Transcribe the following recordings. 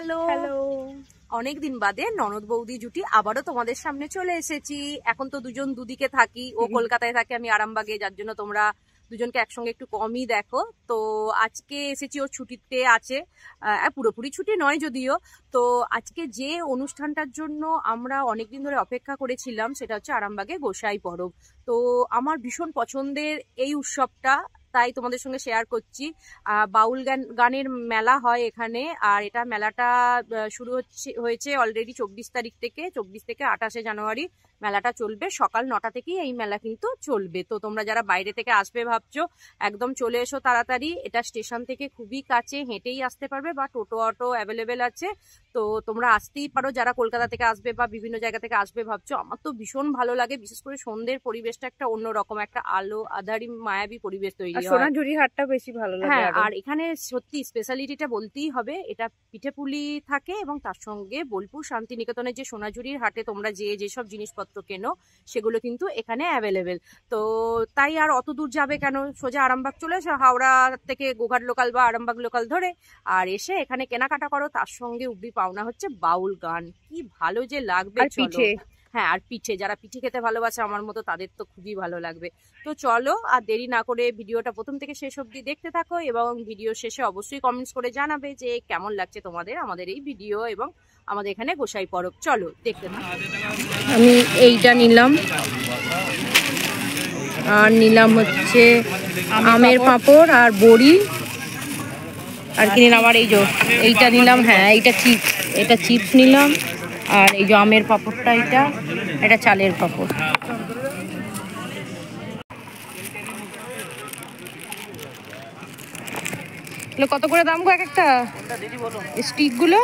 Hello hello. অনেকদিন বাদে ননদ বৌদি জুটি আবারও তোমাদের সামনে চলে এসেছি। এখন তো দুজন দুদিকে থাকি, ও কলকাতায় থাকে, আমি আরামবাগে, যার জন্য তোমরা দুজনকে একসঙ্গে একটু কমই দেখো। তো আজকে এসেছি, ও ছুটিতে আছে, পুরোপুরি ছুটি নয় যদিও। তো আজকে যে অনুষ্ঠানটার জন্য আমরা অনেকদিন ধরে অপেক্ষা করেছিলাম সেটা হচ্ছে আরামবাগে গোসাই পরব। তো আমার ভীষণ পছন্দের এই উৎসবটা, তাই তোমাদের সঙ্গে শেয়ার করছি। বাউল গানের মেলা হয় এখানে, আর এটা মেলাটা শুরু হয়েছে অলরেডি 24 তারিখ থেকে, 24 থেকে 28শে জানুয়ারি মেলাটা চলবে। সকাল 9টা থেকেই এই মেলা কিন্তু চলবে। তো তোমরা যারা বাইরে থেকে আসবে ভাবছো, একদম চলে এসো তাড়াতাড়ি। এটা স্টেশন থেকে খুবই কাছে, হেঁটেই আসতে পারবে, বা টোটো অটো অ্যাভেলেবেল আছে। তো তোমরা আসতেই পারো যারা কলকাতা থেকে আসবে বা বিভিন্ন জায়গা থেকে আসবে ভাবছো। আমার তো ভীষণ ভালো লাগে, বিশেষ করে সন্ধ্যের পরিবেশটা একটা অন্যরকম, একটা আলো আধারি মায়াবী পরিবেশ তৈরি হয়। সোনাঝুরি হাটটা বেশি ভালো লাগে। হ্যাঁ, আর এখানে সত্যি স্পেশালিটিটা বলতেই হবে, এটা পিঠেপুলি থাকে এবং তার সঙ্গে বোলপুর শান্তিনিকেতনের যে সোনাঝুরির হাটে তোমরা যেসব জিনিসপত্র কেনো সেগুলো কিন্তু এখানে অ্যাভেলেবেল। তো তাই আর অত দূর যাবে কেন, সোজা আরামবাগ চলে এসো, হাওড়া থেকে গোঘাট লোকাল বা আরামবাগ লোকাল ধরে, আর এসে এখানে কেনাকাটা করো। তার সঙ্গে উবড়ি পাওনা হচ্ছে বাউল গান, কি ভালো যে লাগবে। পিঠে, হ্যাঁ, আর পিঠে, যারা পিঠে খেতে ভালোবাসে আমার মতো তাদের তো খুবই ভালো লাগবে। তো চলো আর দেরি না করে ভিডিওটা প্রথম থেকে শেষ অবধি দেখতে থাকো, এবং ভিডিও শেষে অবশ্যই কমেন্টস করে জানাবে যে কেমন লাগছে তোমাদের আমাদের এই ভিডিও এবং আমাদের এখানে গোসাই পরব। চলো দেখতে থাকো। আমি এইটা নিলাম, আর নিলাম হচ্ছে আমের পাঁপড় আর বড়ি, আর কি নিলাম, আর এইটা নিলাম, হ্যাঁ এটা চিপস নিলাম, আর এই যে আমের পাঁপড়টা, এটা চালের পাঁপড়। কত করে দাম গো এক একটা? স্টিক গুলো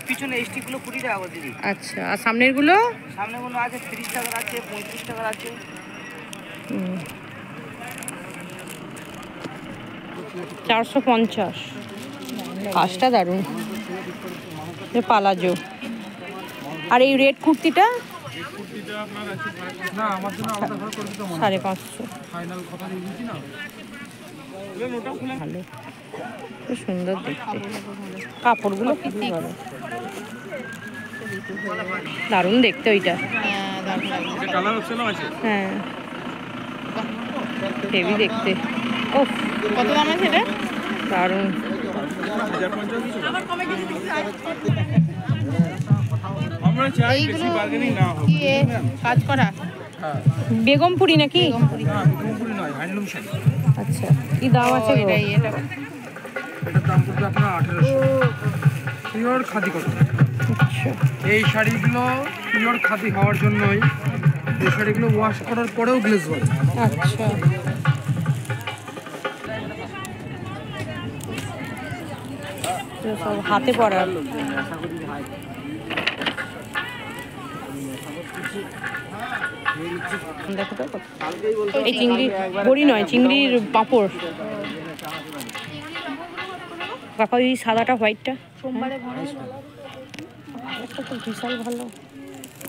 পিছনে স্টিক গুলো 20 টাকা দিদি। আচ্ছা, আর সামনের গুলো? সামনে গুলো আছে 30 টাকার আছে, 35 টাকার আছে। 450। কাজটা দারুণ, পালাজো। আর এই রেড কুর্তিটা 550। ভালো, খুব সুন্দর দেখতে, কাপড়গুলো খুবই ভালো, দারুণ দেখতে ওইটা। হ্যাঁ, হেভি দেখতে। ও কত দাম আছে এটা? দারুণ। কাজ করা বেগমপুরি নাকি? আচ্ছা, কি দাম আছে? এটার দাম পড়বে আপনার 1800। Pure khadi cotton. আচ্ছা, এই শাড়িগুলো পিওর খাদি হওয়ার জন্যই এই শাড়িগুলো ওয়াশ করার পরেও গ্লেজ হয়। আচ্ছা, সব হাতে পরা। দেখো তো, এই চিংড়ি বড়ি নয়, চিংড়ির পাঁপড়। কাকা ওই সাদাটা, হোয়াইটটা সোমবারে তো বিশাল ভালো।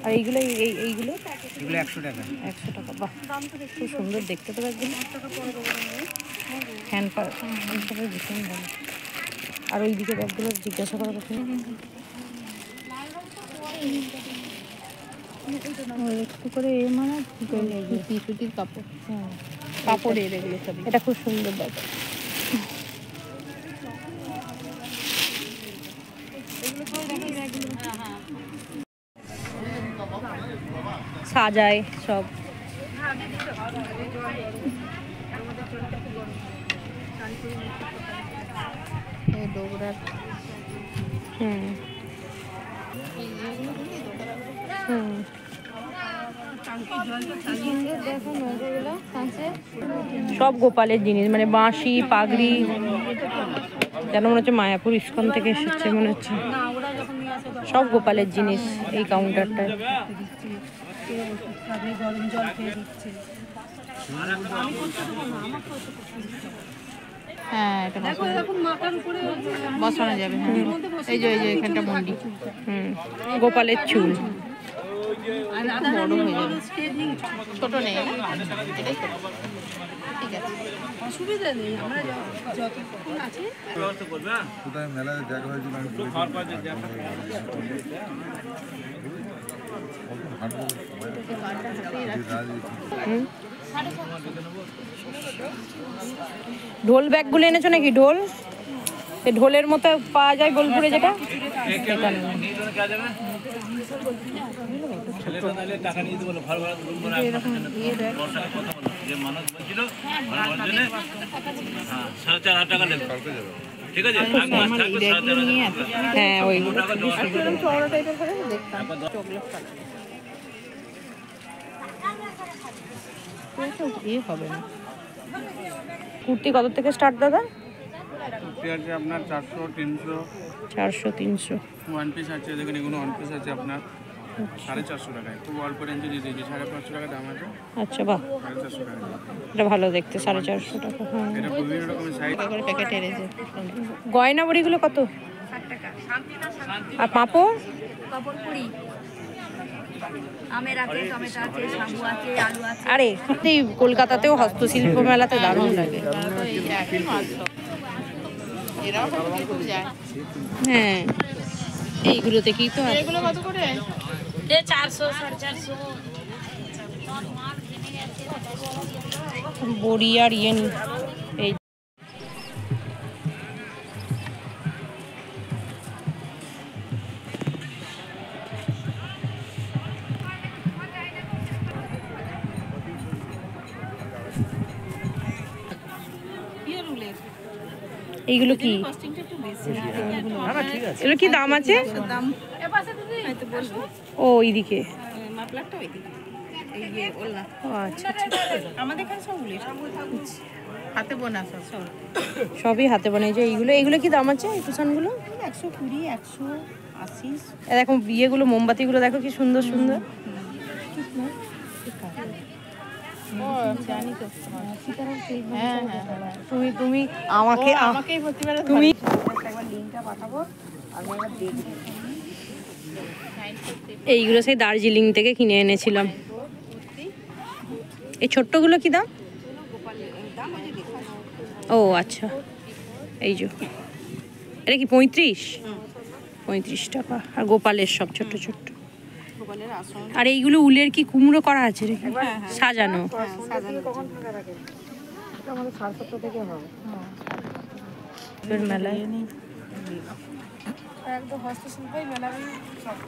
আর এইগুলো এইগুলো 100 টাকা। 100 টাকা। বাহ, খুব সুন্দর দেখতে তো একদম। হ্যান্ড ভীষণ ভালো। আর ওই দিকে ব্যাগগুলো জিজ্ঞাসা করা কথা একটু করে মানে সুতির কাপড়। হ্যাঁ, কাপড়ের এগুলো সব। এটা খুব সুন্দর ব্যাগ। সাজায় সব। সব গোপালের জিনিস, মানে বাঁশি, পাগড়ি, যেন মনে হচ্ছে মায়াপুর ইস্কন থেকে এসেছে মনে হচ্ছে। সব গোপালের জিনিস এই কাউন্টারটায়। হ্যাঁ, এটা বসানো যাবে। এই যে এখানটা মন্ডি। গোপালের চুল বড় হয়ে যাবে, ছোট নেই। ঠিক আছে, অসুবিধা নেই, আমরা যতক্ষণ আছি কোথায় মেলায় দেখা হয়েছিল আমি ঢোল ব্যাগগুলো এনেছো নাকি? ঢোল, এই ঢোলের মতো পাওয়া যায় বোলপুরে যেটা, সেটা নেই। হ্যাঁ ওই হবে না। কুর্তি কত থেকে স্টার্ট দাদা? কুর্তি আছে আপনার 400, 300, 400, 300। ওয়ান পিস আছে, দেখুন এগুলো ওয়ান পিস আছে আপনার 450 টাকায়, খুব অল্প রেঞ্জে দিয়ে দিয়েছি, 550 টাকা দাম আছে। আচ্ছা বাহ, 450 টাকা। এটা ভালো দেখতে, 450 টাকা। হ্যাঁ, এটা বিভিন্ন রকমের সাইজ। প্যাকেট এনেছে। গয়না বড়িগুলো কত? 60 টাকা। আর পাঁপড়? পাঁপড় 20। আমের আছে, টমেটো আছে, সাবু আছে, আলু আছে। আরে এই কলকাতাতেও হস্তশিল্প মেলাতে দারুণ লাগে। হ্যাঁ, এইগুলো থেকেই তো। এগুলো কত করে? 400, 450। বড়ি আর ইয়ে নি এই এইগুলো কি? এগুলো কি দাম আছে? ও এইদিকে। আচ্ছা, সবই হাতে বোনা। যে এইগুলো কি দাম আছে? এই কুশনগুলো 120, 180। দেখো বিয়েগুলো, মোমবাতিগুলো দেখো কি সুন্দর সুন্দর। তুমি আমাকে তুমি এইগুলো সেই দার্জিলিং থেকে কিনে এনেছিলাম। এই ছোট্টগুলো কি দাম? ও আচ্ছা, এই যে এটা কি 35 টাকা। আর গোপালের সব ছোট্ট ছোট্ট। আর এইগুলো উলের কি কুমড়ো করা আছে রে, সাজানো?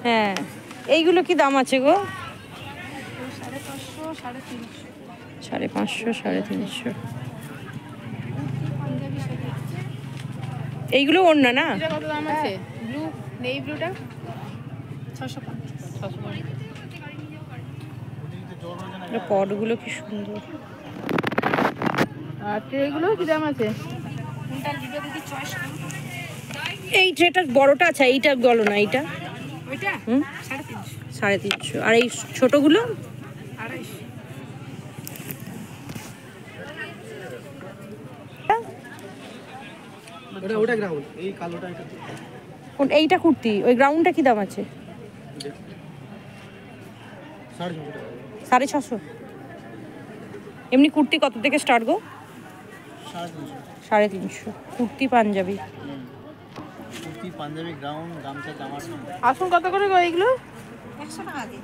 হ্যাঁ, এইগুলো কি দাম আছে গো? 550, 350। এইগুলো ওড়না না? কত দাম আছে? ব্লু নেই, ব্লুটা 650। পটগুলো কি সুন্দর। আর ট্রেগুলো কি দাম আছে? এই ট্রেটা বড়টা আছে, এইটা বলো না। এইটা ওইটা 350। আর এই ছোটগুলো 250। ওটা গ্রাউন্ড, এই কালোটা এটা। এইটা কুর্তি, ওই গ্রাউন্ডটা কি দাম আছে? 650। এমনি কুর্তি কত থেকে স্টার্ট গো? 350। কুর্তি পাঞ্জাবি, কুর্তি পাঞ্জাবি, গ্রাউন্ড, গামছা, জামা। আসুন কত করে গো এইগুলো? 100 টাকা দিয়ে।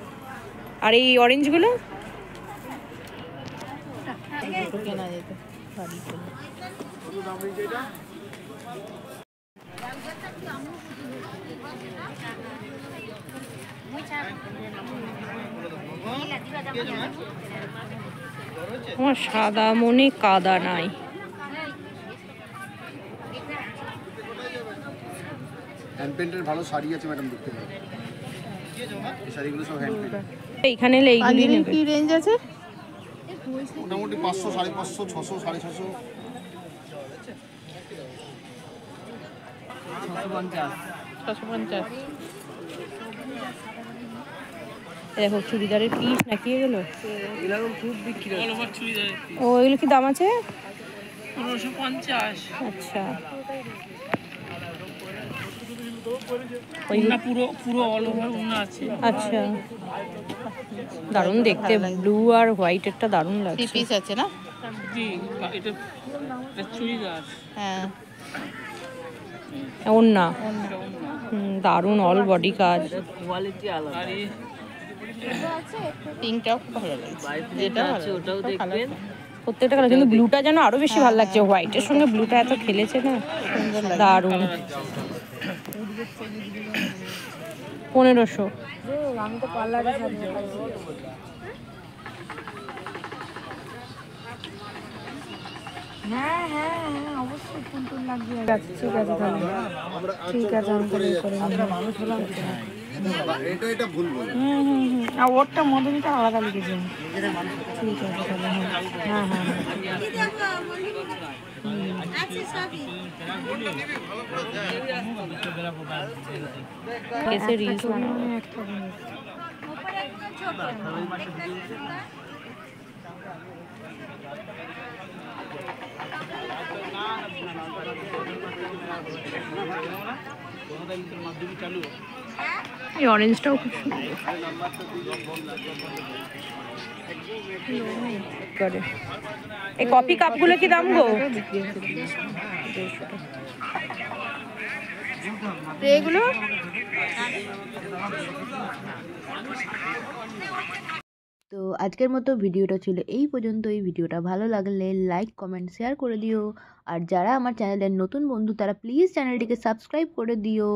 আর এই অরেঞ্জগুলো? কেনা যেত আমার সাদা মনে কাদা নাই। হ্যান্ড পেন্টের ভালো শাড়ি আছে ম্যাডাম, দেখতে পাবেন। এই শাড়িগুলো সব হ্যান্ড পেন্ট। এইখানে এলে এইগুলি নেবে। কি রেঞ্জ আছে? মোটামুটি 500, 550, 600, 650। 650। দেখো চুড়িদারের পিস নাকি এগুলো? এগুলো খুব বিক্রি হয়। ও এগুলো কি দাম আছে? 1550। আচ্ছা, ওইগুলো পুরো অল ওভার ওনা আছে। আচ্ছা, দারুণ দেখতে। ব্লু আর হোয়াইট একটা দারুণ লাগছে। পিস আছে না? জি, এটা চুড়িদার। হ্যাঁ ওড়না, দারুণ অল বডি কাজ। কোয়ালিটি আলাদা। আর এই পিঙ্কটাও খুব ভালো লাগছে, যেটা আছে ওটাও দেখবেন। প্রত্যেকটা কালার, কিন্তু ব্লুটা যেন আরো বেশি ভালো লাগছে, হোয়াইটের সঙ্গে ব্লুটা এত খেলেছে না, দারুণ। 1500। আমি তো পার্লারে হ্যাঁ হ্যাঁ হ্যাঁ অবশ্যই ফোন টোন লাগবে। ঠিক আছে তাহলে, ঠিক আছে আমি করে এটা ভুল বল। আর ওরটা মধুমিতা আলাদা লিখেছে। ঠিক আছে তাহলে, হ্যাঁ হ্যাঁ कैसे रील्स এই অরেঞ্জটাও খুব সুন্দর করে। এই কফি কাপগুলো কি দাম গো? এগুলো তো আজকের মতো ভিডিওটা ছিল এই পর্যন্ত। এই ভিডিওটা ভালো লাগলে লাইক কমেন্ট শেয়ার করে দিও, আর যারা আমার চ্যানেলের নতুন বন্ধু তারা প্লিজ চ্যানেলটিকে সাবস্ক্রাইব করে দিও।